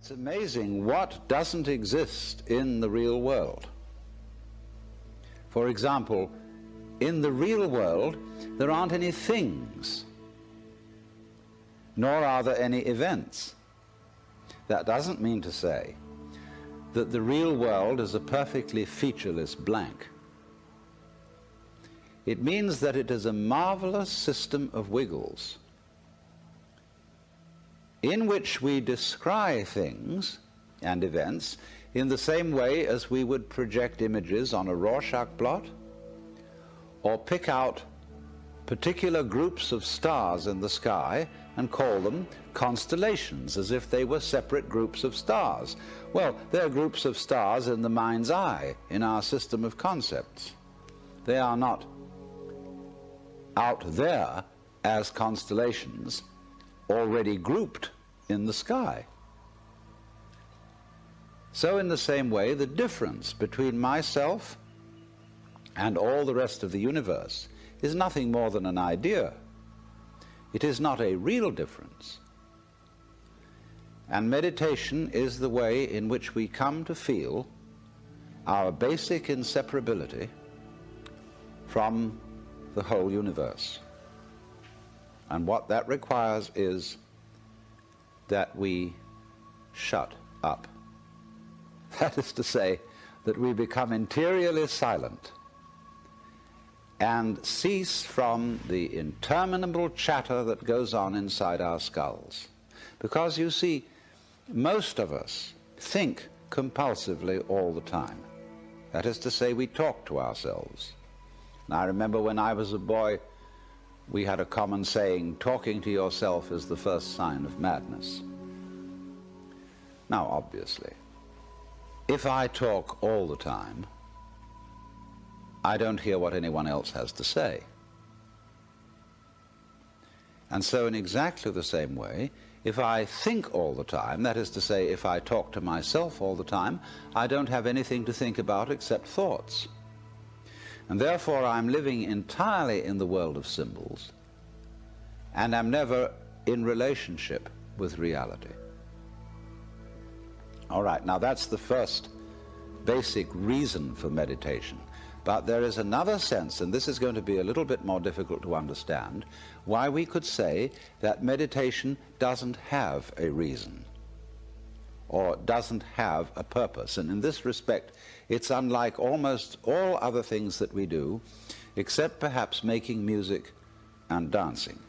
It's amazing what doesn't exist in the real world. For example, in the real world, there aren't any things, nor are there any events. That doesn't mean to say that the real world is a perfectly featureless blank. It means that it is a marvelous system of wiggles in which we descry things and events in the same way as we would project images on a Rorschach blot, or pick out particular groups of stars in the sky and call them constellations, as if they were separate groups of stars. Well, they're groups of stars in the mind's eye, in our system of concepts. They are not out there as constellations already grouped in the sky. So in the same way, the difference between myself and all the rest of the universe is nothing more than an idea. It is not a real difference. And meditation is the way in which we come to feel our basic inseparability from the whole universe. And what that requires is that we shut up. That is to say, that we become interiorly silent and cease from the interminable chatter that goes on inside our skulls. Because you see, most of us think compulsively all the time. That is to say, we talk to ourselves. And I remember when I was a boy, we had a common saying, talking to yourself is the first sign of madness. Now, obviously, if I talk all the time, I don't hear what anyone else has to say. And so in exactly the same way, if I think all the time, that is to say, if I talk to myself all the time, I don't have anything to think about except thoughts. And therefore I'm living entirely in the world of symbols, and I'm never in relationship with reality. All right, now that's the first basic reason for meditation. But there is another sense, and this is going to be a little bit more difficult to understand, why we could say that meditation doesn't have a reason or doesn't have a purpose. And in this respect, it's unlike almost all other things that we do, except perhaps making music and dancing.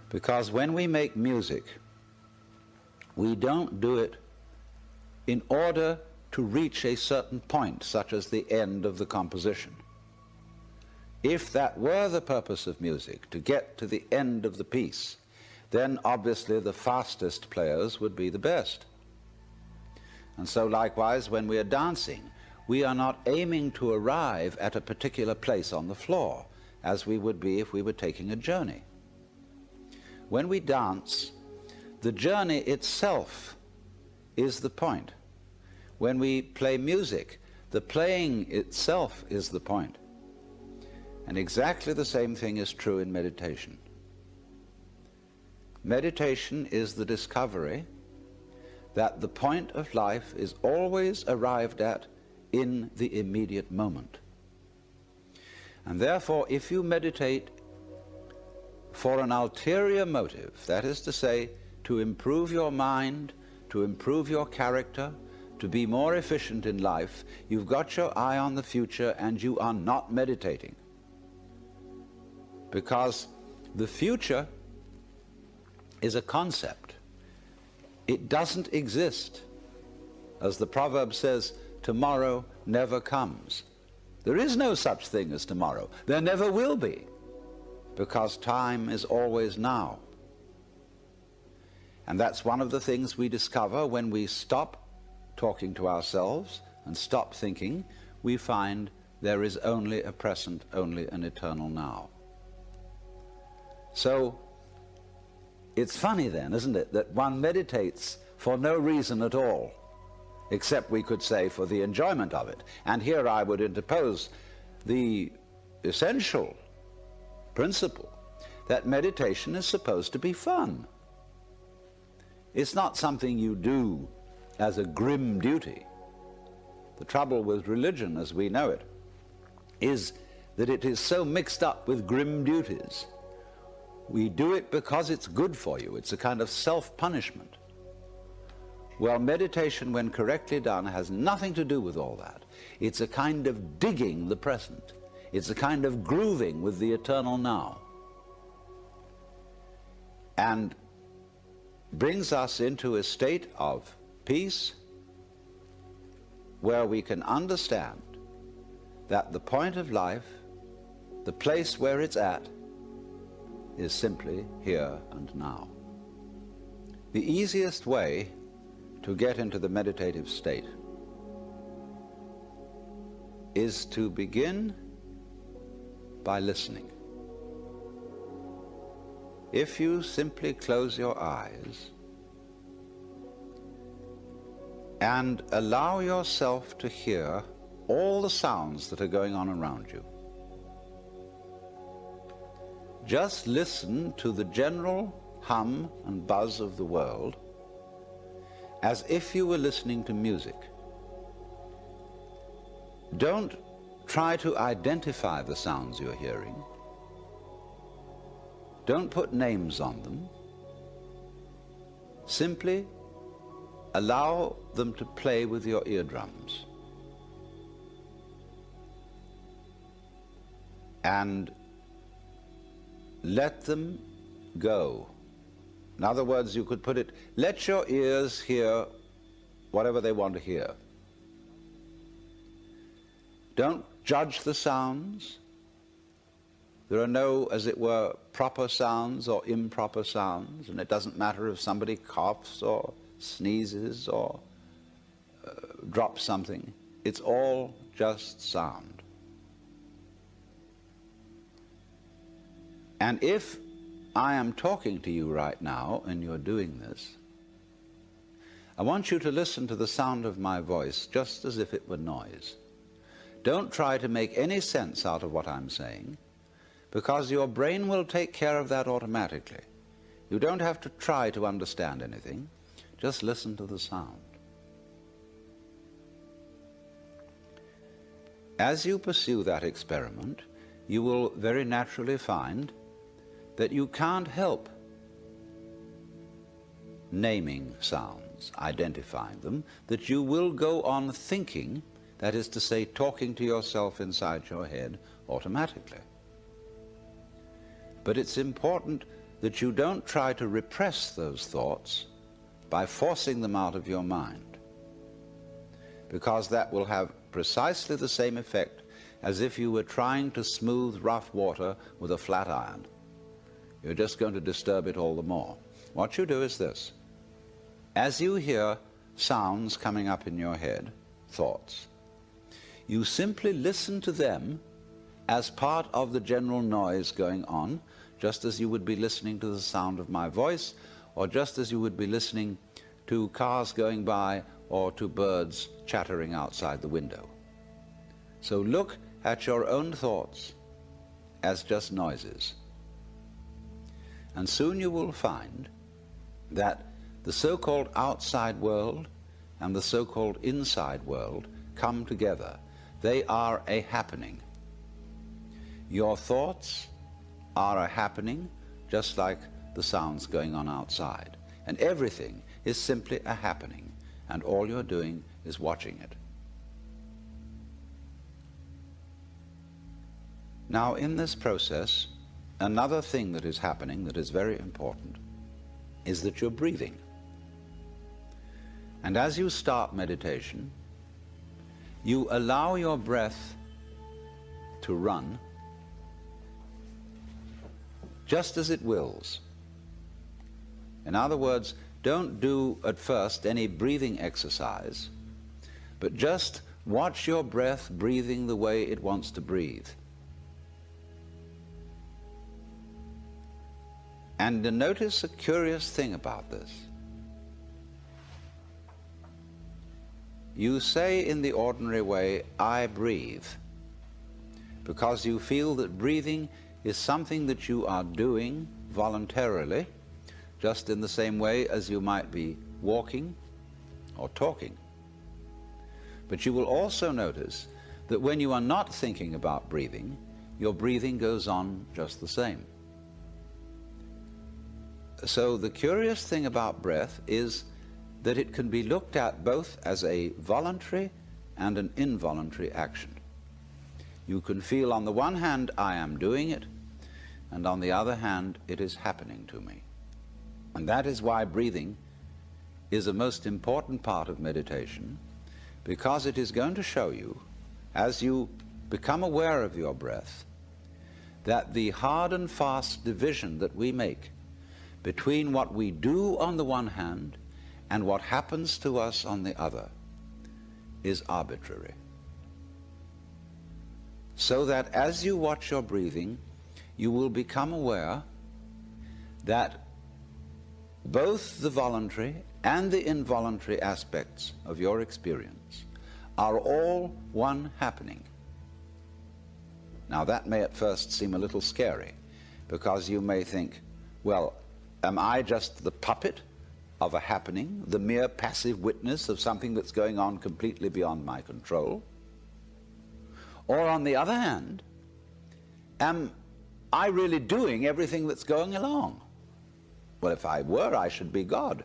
Because when we make music, we don't do it in order to reach a certain point, such as the end of the composition. If that were the purpose of music, to get to the end of the piece, then obviously the fastest players would be the best. And so likewise, when we are dancing, we are not aiming to arrive at a particular place on the floor, as we would be if we were taking a journey. When we dance, the journey itself is the point. When we play music, the playing itself is the point. And exactly the same thing is true in meditation. Meditation is the discovery that the point of life is always arrived at in the immediate moment. And therefore, if you meditate for an ulterior motive, that is to say, to improve your mind, to improve your character, to be more efficient in life, you've got your eye on the future and you are not meditating. Because the future is a concept. It doesn't exist. As the proverb says, tomorrow never comes. There is no such thing as tomorrow. There never will be, because time is always now. And that's one of the things we discover when we stop talking to ourselves and stop thinking. We find there is only a present, only an eternal now. So it's funny then, isn't it, that one meditates for no reason at all, except we could say for the enjoyment of it. And here I would interpose the essential principle that meditation is supposed to be fun. It's not something you do as a grim duty. The trouble with religion as we know it is that it is so mixed up with grim duties. We do it because it's good for you. It's a kind of self-punishment. Well, meditation, when correctly done, has nothing to do with all that. It's a kind of digging the present. It's a kind of grooving with the eternal now. And brings us into a state of peace where we can understand that the point of life, the place where it's at, is simply here and now. The easiest way to get into the meditative state is to begin by listening. If you simply close your eyes and allow yourself to hear all the sounds that are going on around you, just listen to the general hum and buzz of the world as if you were listening to music. Don't try to identify the sounds you're hearing. Don't put names on them. Simply allow them to play with your eardrums. And let them go. In other words, you could put it, let your ears hear whatever they want to hear. Don't judge the sounds. There are no, as it were, proper sounds or improper sounds, and it doesn't matter if somebody coughs or sneezes or drops something. It's all just sound. And if I am talking to you right now and you're doing this, I want you to listen to the sound of my voice just as if it were noise. Don't try to make any sense out of what I'm saying, because your brain will take care of that automatically. You don't have to try to understand anything. Just listen to the sound. As you pursue that experiment, you will very naturally find that you can't help naming sounds, identifying them, that you will go on thinking, that is to say, talking to yourself inside your head automatically. But it's important that you don't try to repress those thoughts by forcing them out of your mind, because that will have precisely the same effect as if you were trying to smooth rough water with a flat iron. You're just going to disturb it all the more. What you do is this. As you hear sounds coming up in your head, thoughts, you simply listen to them as part of the general noise going on, just as you would be listening to the sound of my voice, or just as you would be listening to cars going by or to birds chattering outside the window. So look at your own thoughts as just noises. And soon you will find that the so-called outside world and the so-called inside world come together. They are a happening. Your thoughts are a happening, just like the sounds going on outside. And everything is simply a happening, and all you're doing is watching it. Now, in this process, another thing that is happening that is very important is that you're breathing. And as you start meditation, you allow your breath to run just as it wills. In other words, don't do at first any breathing exercise, but just watch your breath breathing the way it wants to breathe. And notice a curious thing about this. You say in the ordinary way, I breathe, because you feel that breathing is something that you are doing voluntarily just in the same way as you might be walking or talking. But you will also notice that when you are not thinking about breathing, your breathing goes on just the same. So the curious thing about breath is that it can be looked at both as a voluntary and an involuntary action. You can feel on the one hand, I am doing it, and on the other hand, it is happening to me. And that is why breathing is a most important part of meditation, because it is going to show you, as you become aware of your breath, that the hard and fast division that we make between what we do on the one hand and what happens to us on the other is arbitrary. So that as you watch your breathing, you will become aware that both the voluntary and the involuntary aspects of your experience are all one happening. Now that may at first seem a little scary, because you may think, well, am I just the puppet of a happening, the mere passive witness of something that's going on completely beyond my control? Or on the other hand, am I really doing everything that's going along? Well, if I were, I should be God.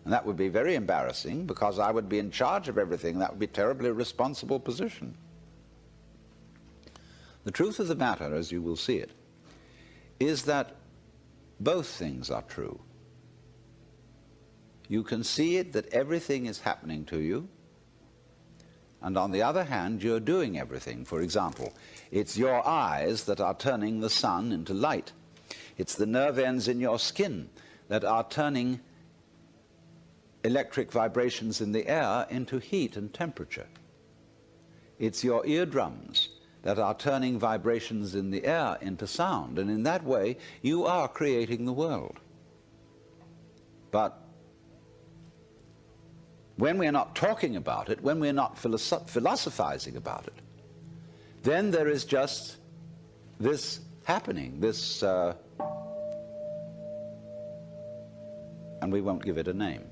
And that would be very embarrassing, because I would be in charge of everything. That would be a terribly responsible position. The truth of the matter, as you will see it, is that both things are true. You can see it that everything is happening to you, and on the other hand, you're doing everything. For example, it's your eyes that are turning the sun into light. It's the nerve ends in your skin that are turning electric vibrations in the air into heat and temperature. It's your eardrums that are turning vibrations in the air into sound, and in that way you are creating the world. But when we're not talking about it, when we're not philosophizing about it, then there is just this happening, this and we won't give it a name.